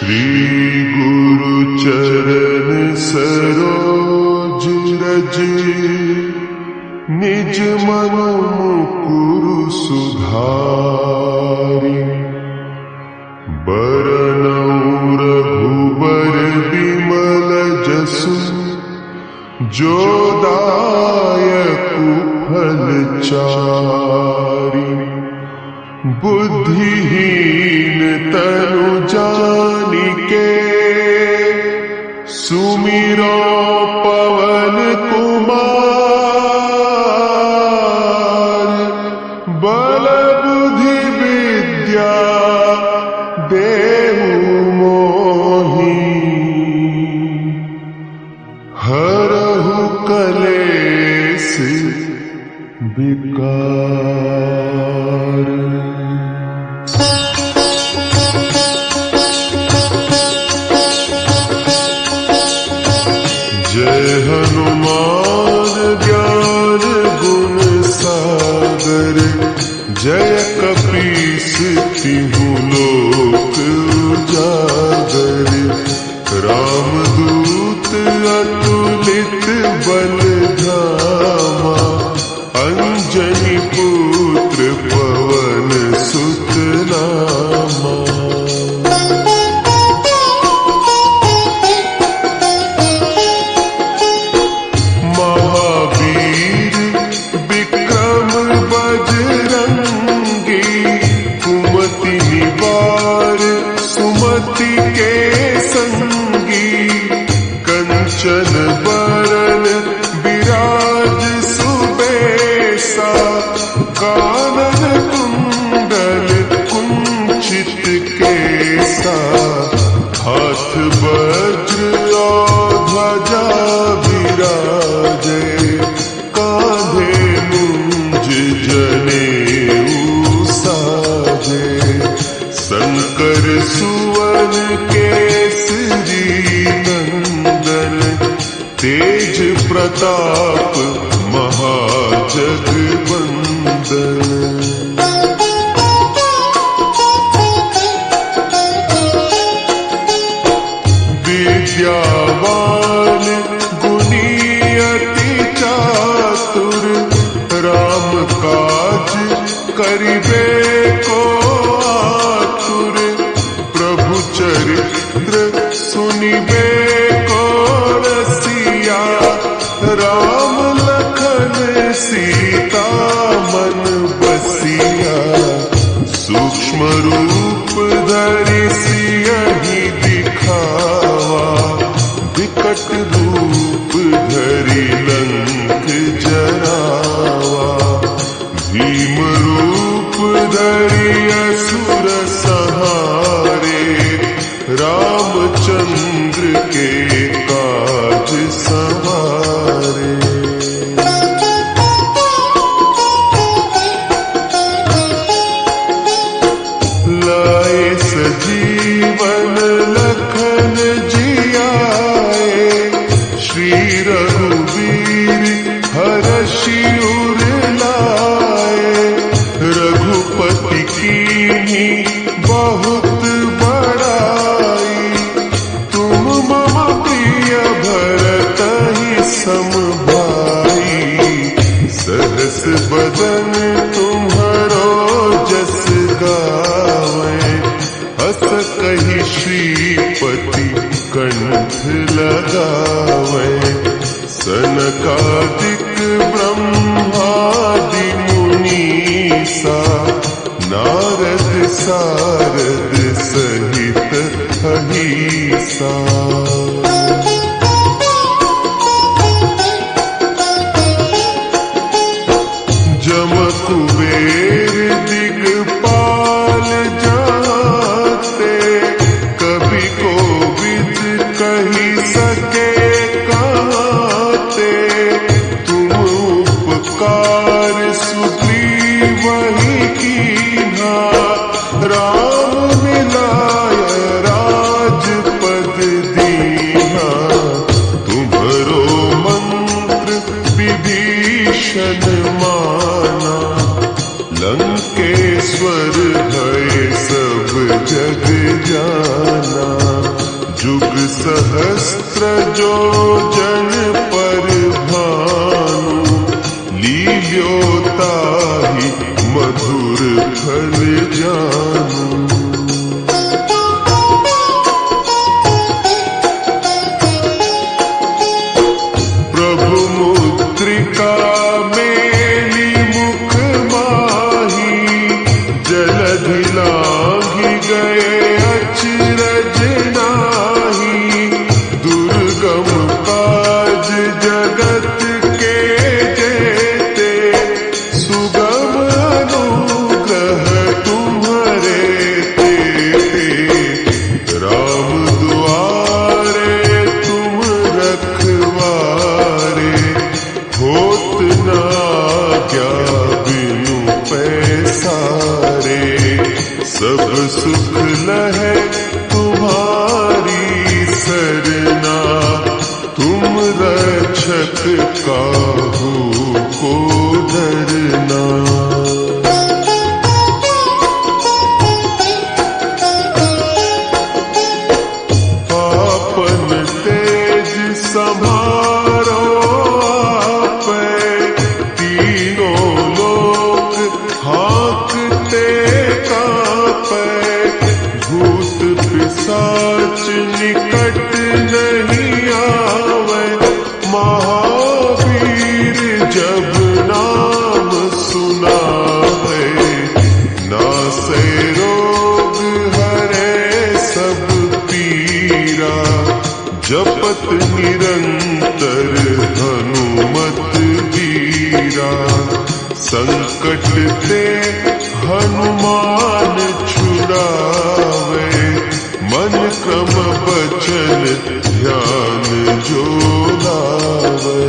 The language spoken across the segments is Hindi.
श्री गुरु चरण सरोज रज, निज मनु मुकुरु सुधारि। बरनउँ रघुबर बिमल जसु, जो दायकु फल चारि। बुद्धिहीन तनु जानिके, सुमिरो पवन कुमार। बल बुद्धि विद्या देहु मोहि, हरहु कलेस विकार। जय हनुमान ज्ञान गुण सागर, जय कपीस तिहु लोक उजागर। रामदूत अतुलित बल धामा, अंजनी पुत्र पवन सुत नामा। महावीर विक्रम बजरंगी, कुमति निवार सुमति के संगी। कंचन बरन विराज सुबेसा, कानन कुंडल कुंचित केसा। हाथ वज्र ध्वजा विराजे, कांधे मुंज जनेऊ साजे। शंकर सुवन केसरी नंदन, तेज प्रताप महाजगवंदन। विद्यावान गुणी अति चातुर, राम काज करिबे को आतुर। प्रभु चरित्र सुनिबे को रसिया, राम लखन सीता मन बसिया। सूक्ष्म रूप धरि सियहि दिखावा, विकट रूप धरि लंक जरावा। भीम रूप धरि असुर संहारे, रामचंद्र के काज सवारे। लाए सजीवन लखन जियाए, श्री रघुवीर हरषि उर लाए। रघुपति कीन्ही बहुत बड़ाई, तुम मम प्रिय भरतहि सम भाई। सहस बदन तुम्हरो जस गावै, हस कहि श्रीपति कंठ लगावै। सनकादिक ब्रह्मादि मुनीसा, नारद सारद सहित अहिसा। जम कुबेर दिगपाल जाते, कवि कोविद कहि सके कहते। तुम उपकार सुग्रीवहि कीन्हा, राम मिलाय राजपद दीन्हा। सहस्त्र जो जन पर भानु, लील्योता ही मधुर फल जानू। प्रभु मुद्रिका मेली मुख माही, जलधि लांघि गए अचरज नाही। दुर्गम काज जगत के जेते, सुगम अनुग्रह तुम्हारे तेते। राम दुआरे तुम रखवारे, होत न आज्ञा बिनु पैसारे। सब सुख लहै तुम्हारी सरना, तुम रक्षक काहू को डरना। आपन तेज संभारो आपै, तीनों लोक हाँकते कांपै। भूत पिशाच निकट नहीं आवै, महावीर जब नाम सुनावै। नासै रोग हरै सब पीरा, जपत निरंतर हनुमत बीरा। संकट ते हनुमान छुड़ावे, मन क्रम बचन ध्यान जो लावे।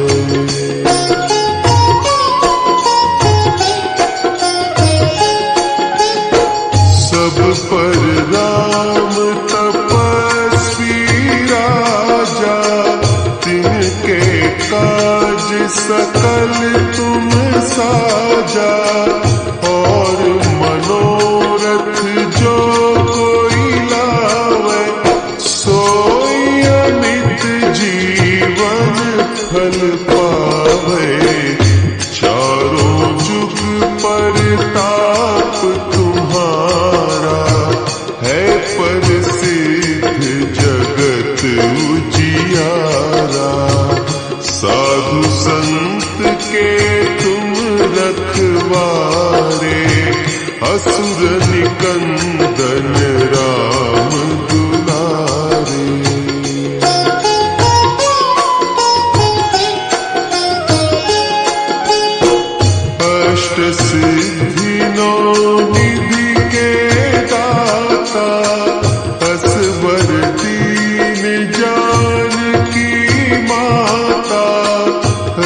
सब पर राम तपस्वी राजा, तिनके काज सकल तुम साजा। और मनोरथ जो कोई लावे, सोई अमित जीवन फल पावे। चारों जुग परताप तुम्हारा, है प्रसिद्ध जगत उजियारा। साधु संत के तुम रखवारे, असुर निकंदन राम दुलारे। अष्ट सिद्धि नौ निधि के दाता, असवर दीन जानकी माता।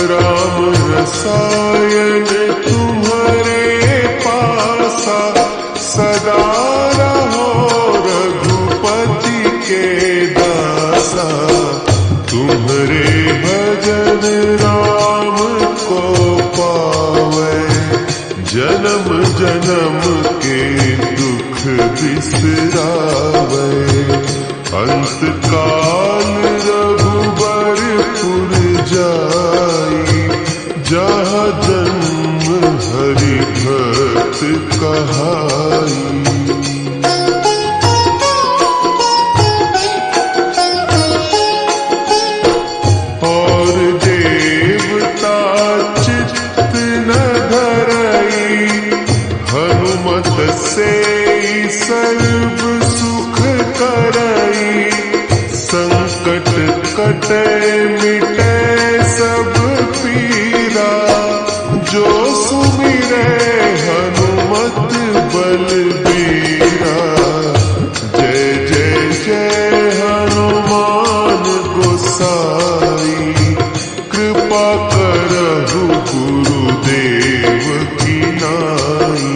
राम रसायन तुम्हारे पासा, सदा रहो रघुपति के दासा। तुम्हारे भजन राम को पावै, जन्म जन्म के दुख बिसरावै। अंत काल रघुबरपुर जाई, जहाँ जन्म हरि भक्त कहाई। और देवता चित्त न धरई, हनुमत से सर्व सुख करई। संकट कटे मिटे सब पीरा, जो सुमिरै हनुमत बलबीरा। जय जय जय हनुमान गोसाई, कृपा करहु गुरुदेव की नाई।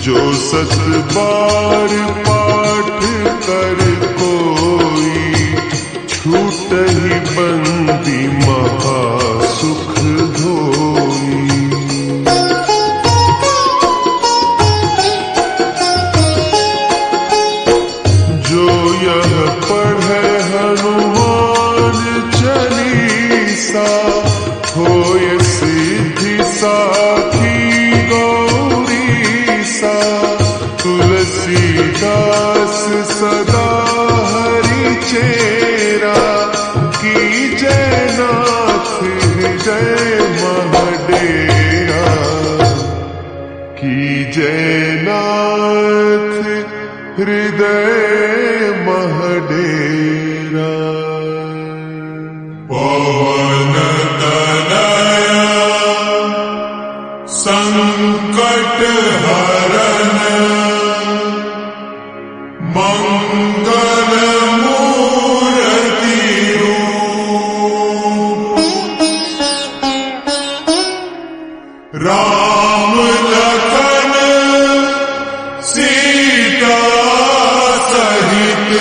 जो सत बार पाठ कर कोई, छूटहि तुलसीदास सदा हरि चेरा, कीजय नाथ हृदय महडेरा, कीजय नाथ हृदय महडेरा। पवन तनया संकट हरण, मंगल मूर्ति रूप, राम लखन सीता सहित,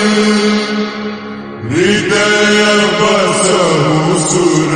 हृदय बसहु सुर